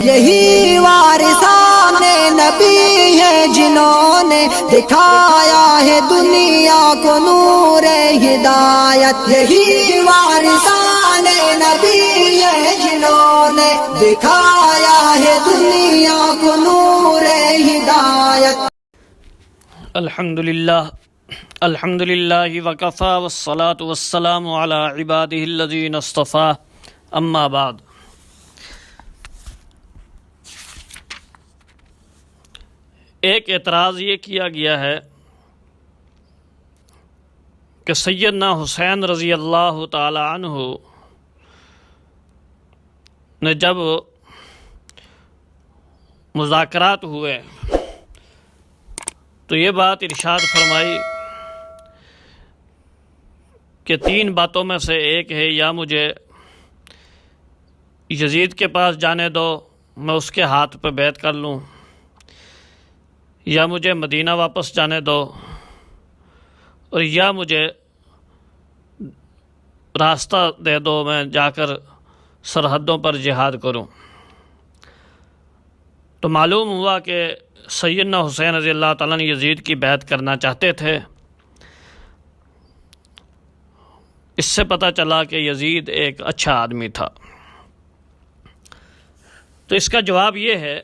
یہی وارثان نبی ہے جنہوں نے دکھایا ہے دنیا کو نور ہدایت، یہی وارثان نبی ہے جنہوں نے دکھایا ہے دنیا کو نور ہدایت۔ الحمد للہ وکفی والصلاة والسلام علی عبادہ الذین اصطفی، اما بعد۔ ایک اعتراض یہ کیا گیا ہے کہ سیدنا حسین رضی اللہ تعالی عنہ نے جب مذاکرات ہوئے تو یہ بات ارشاد فرمائی کہ تین باتوں میں سے ایک ہے، یا مجھے یزید کے پاس جانے دو، میں اس کے ہاتھ پہ بیعت کر لوں، یا مجھے مدینہ واپس جانے دو، اور یا مجھے راستہ دے دو، میں جا کر سرحدوں پر جہاد کروں۔ تو معلوم ہوا کہ سیدنا حسین رضی اللہ تعالیٰ نے یزید کی بیعت کرنا چاہتے تھے۔ اس سے پتہ چلا کہ یزید ایک اچھا آدمی تھا۔ تو اس کا جواب یہ ہے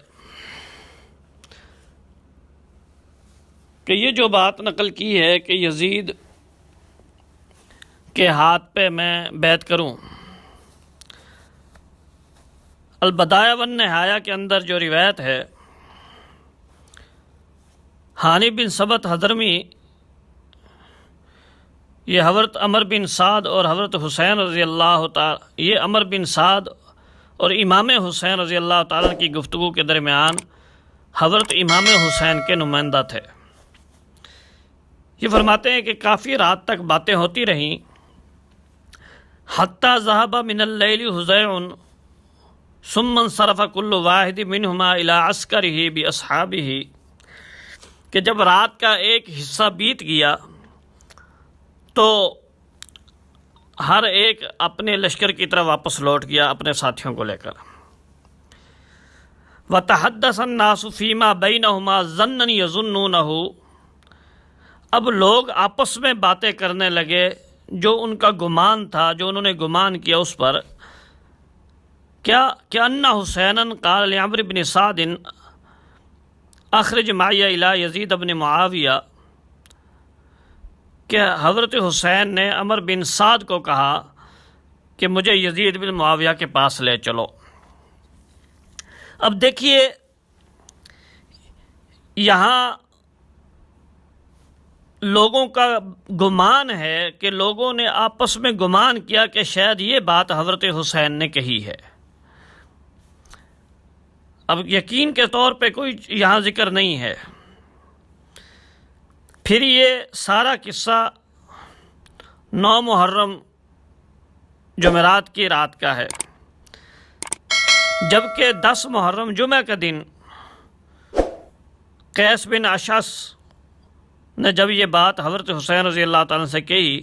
کہ یہ جو بات نقل کی ہے کہ یزید کے ہاتھ پہ میں بیعت کروں، البدایہ والنہایہ کے اندر جو روایت ہے، حانی بن ثبت حضرمی یہ حضرت عمر بن سعد اور حضرت حسین رضی اللہ تعالی، یہ عمر بن سعد اور امام حسین رضی اللہ تعالیٰ کی گفتگو کے درمیان حضرت امام حسین کے نمائندہ تھے۔ یہ فرماتے ہیں کہ کافی رات تک باتیں ہوتی رہیں، حتیٰ ذہب من اللیل حزیع ثم انصرف کل واحد منہما الی عسکرہ باصحابہ، کہ جب رات کا ایک حصہ بیت گیا تو ہر ایک اپنے لشکر کی طرف واپس لوٹ گیا اپنے ساتھیوں کو لے کر۔ وَتَحَدَّثَ النَّاسُ فِيمَا بَيْنَهُمَا ظَنًّا يَظُنُّونَهُ، اب لوگ آپس میں باتیں کرنے لگے جو ان کا گمان تھا، جو انہوں نے گمان کیا اس پر، کیا کہ ان حسینًا قال لعمرو بن سعد اخرج معی الی یزید بن معاویہ، کہ حضرت حسین نے عمر بن سعد کو کہا کہ مجھے یزید بن معاویہ کے پاس لے چلو۔ اب دیکھیے یہاں لوگوں کا گمان ہے کہ لوگوں نے آپس میں گمان کیا کہ شاید یہ بات حضرت حسین نے کہی ہے۔ اب یقین کے طور پہ کوئی یہاں ذکر نہیں ہے۔ پھر یہ سارا قصہ 9 محرم جمعرات کی رات کا ہے، جبکہ 10 محرم جمعہ کا دن قیس بن اشعث نے جب یہ بات حضرت حسین رضی اللہ تعالیٰ سے کہی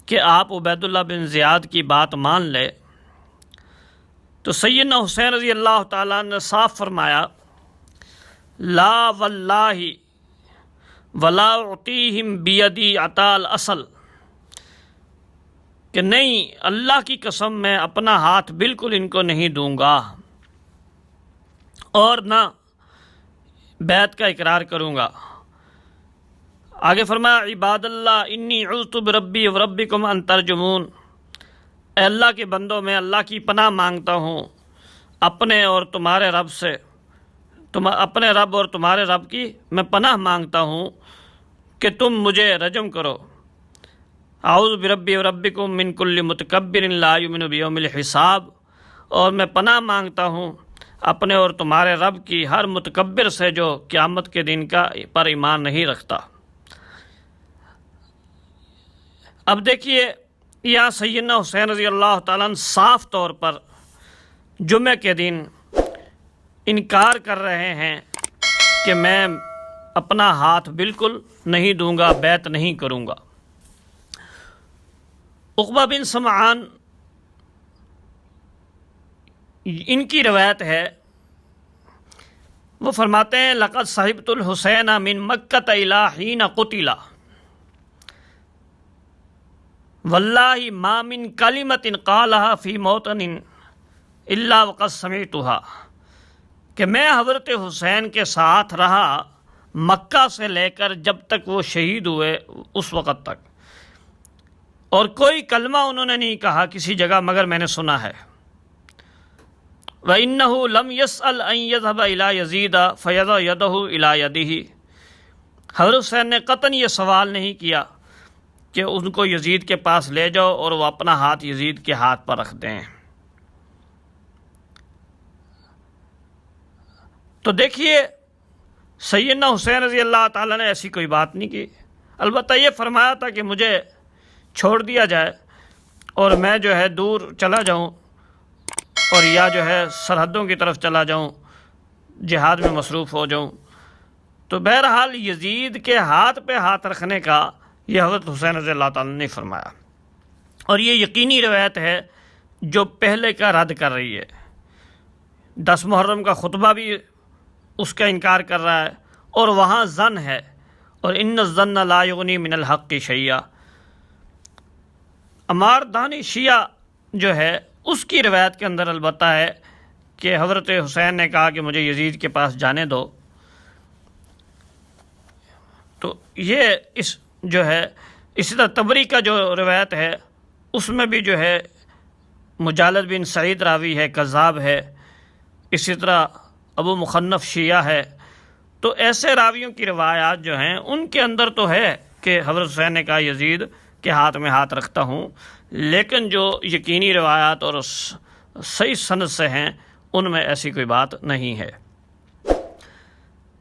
کہ آپ عبید اللہ بن زیاد کی بات مان لے، تو سیدنا حسین رضی اللہ تعالیٰ نے صاف فرمایا، لا واللہ ولا اعطیہم بیدی عطا الاصل، کہ نہیں، اللہ کی قسم میں اپنا ہاتھ بالکل ان کو نہیں دوں گا اور نہ بیعت کا اقرار کروں گا۔ آگے فرمایا، عباد اللہ انی عذت بربی وربکم ان ترجمون، اے اللہ کے بندوں، میں اللہ کی پناہ مانگتا ہوں اپنے اور تمہارے رب سے، اپنے رب اور تمہارے رب کی میں پناہ مانگتا ہوں کہ تم مجھے رجم کرو۔ اعوذ بربی وربکم من کل متکبر لا یؤمن بیوم الحساب، اور میں پناہ مانگتا ہوں اپنے اور تمہارے رب کی ہر متکبر سے جو قیامت کے دن کا پر ایمان نہیں رکھتا۔ اب دیکھیے یہاں سیدنا حسین رضی اللہ تعالیٰ عنہ صاف طور پر جمعہ کے دن انکار کر رہے ہیں کہ میں اپنا ہاتھ بالکل نہیں دوں گا، بیعت نہیں کروں گا۔ عقبہ بن سمعان ان کی روایت ہے وہ فرماتے ہیں لقد صحبت الحسین من مکۃ الی حین قتل واللہ ما من کلمۃ قالها فی موطن الا وقد سمعتها، کہ میں حضرت حسین کے ساتھ رہا مکہ سے لے کر جب تک وہ شہید ہوئے اس وقت تک، اور کوئی کلمہ انہوں نے نہیں کہا کسی جگہ مگر میں نے سنا ہے۔ وَإِنَّهُ لَمْ يَسْأَلْ أَنْ يَذْهَبَ إِلَى يَزِيدَ فَيَضَعَ يَدَهُ إِلَى يَدِهِ، حضرت حسین نے قطعاً یہ سوال نہیں کیا کہ ان کو یزید کے پاس لے جاؤ اور وہ اپنا ہاتھ یزید کے ہاتھ پر رکھ دیں۔ تو دیکھیے سیدنا حسین رضی اللہ تعالیٰ نے ایسی کوئی بات نہیں کی، البتہ یہ فرمایا تھا کہ مجھے چھوڑ دیا جائے اور میں جو ہے دور چلا جاؤں اور یا جو ہے سرحدوں کی طرف چلا جاؤں، جہاد میں مصروف ہو جاؤں۔ تو بہرحال یزید کے ہاتھ پہ ہاتھ رکھنے کا یہ حضرت حسین رضی اللہ تعالیٰ نے فرمایا، اور یہ یقینی روایت ہے جو پہلے کا رد کر رہی ہے۔ 10 محرم کا خطبہ بھی اس کا انکار کر رہا ہے، اور وہاں ظن ہے، اور ان الظن لا یغنی من الحق شیئا۔ عمار دانی شیعہ جو ہے اس کی روایت کے اندر البتہ ہے کہ حضرت حسین نے کہا کہ مجھے یزید کے پاس جانے دو۔ تو یہ جو ہے اسی طرح تبری کا جو روایت ہے اس میں بھی جو ہے مجالد بن سعید راوی ہے، کذاب ہے، اسی طرح ابو مخنف شیعہ ہے۔ تو ایسے راویوں کی روایات جو ہیں ان کے اندر تو ہے کہ حضرت حسین نے کہا یزید کے ہاتھ میں ہاتھ رکھتا ہوں، لیکن جو یقینی روایات اور صحیح سند سے ہیں ان میں ایسی کوئی بات نہیں ہے۔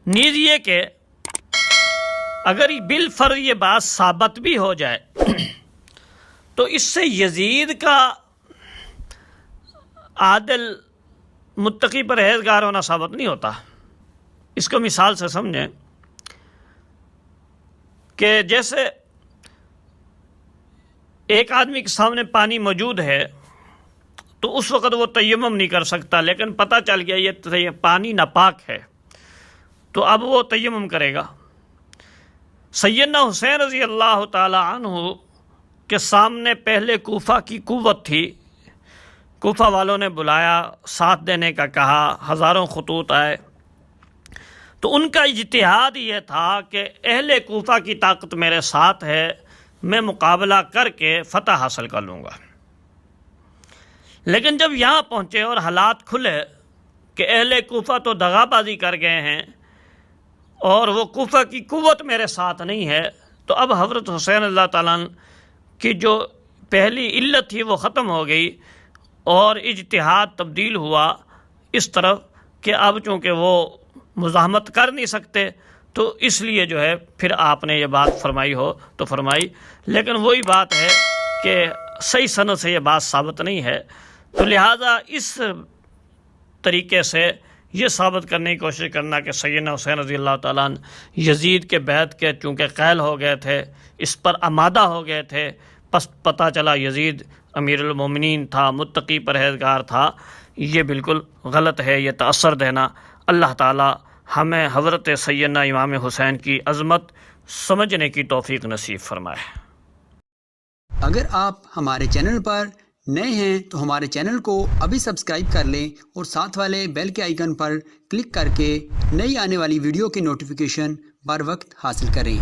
نیز یہ کہ اگر بالفرض یہ بات ثابت بھی ہو جائے تو اس سے یزید کا عادل متقی پرہیزگار ہونا ثابت نہیں ہوتا۔ اس کو مثال سے سمجھیں کہ جیسے ایک آدمی کے سامنے پانی موجود ہے تو اس وقت وہ تیمم نہیں کر سکتا، لیکن پتہ چل گیا یہ پانی ناپاک ہے تو اب وہ تیمم کرے گا۔ سیدنا حسین رضی اللہ تعالی عنہ کے سامنے پہلے کوفہ کی قوت تھی، کوفہ والوں نے بلایا، ساتھ دینے کا کہا، ہزاروں خطوط آئے، تو ان کا اجتہاد یہ تھا کہ اہل کوفہ کی طاقت میرے ساتھ ہے، میں مقابلہ کر کے فتح حاصل کر لوں گا۔ لیکن جب یہاں پہنچے اور حالات کھلے کہ اہل کوفہ تو دغا بازی کر گئے ہیں اور وہ کوفہ کی قوت میرے ساتھ نہیں ہے، تو اب حضرت حسین اللہ تعالیٰ کی جو پہلی علت تھی وہ ختم ہو گئی اور اجتہاد تبدیل ہوا اس طرف کہ اب چونکہ وہ مزاحمت کر نہیں سکتے تو اس لیے جو ہے پھر آپ نے یہ بات فرمائی ہو تو فرمائی، لیکن وہی بات ہے کہ صحیح سند سے یہ بات ثابت نہیں ہے۔ تو لہٰذا اس طریقے سے یہ ثابت کرنے کی کوشش کرنا کہ سیدنا حسین رضی اللہ تعالیٰ عنہ یزید کے بیعت کے چونکہ قائل ہو گئے تھے، اس پر آمادہ ہو گئے تھے، پس پتہ چلا یزید امیر المومنین تھا، متقی پرہیزگار تھا، یہ بالکل غلط ہے، یہ تأثر دینا۔ اللہ تعالیٰ ہمیں حضرت سیدنا امام حسین کی عظمت سمجھنے کی توفیق نصیب فرمائے۔ اگر آپ ہمارے چینل پر نئے ہیں تو ہمارے چینل کو ابھی سبسکرائب کر لیں اور ساتھ والے بیل کے آئیکن پر کلک کر کے نئی آنے والی ویڈیو کی نوٹیفیکیشن بر وقت حاصل کریں۔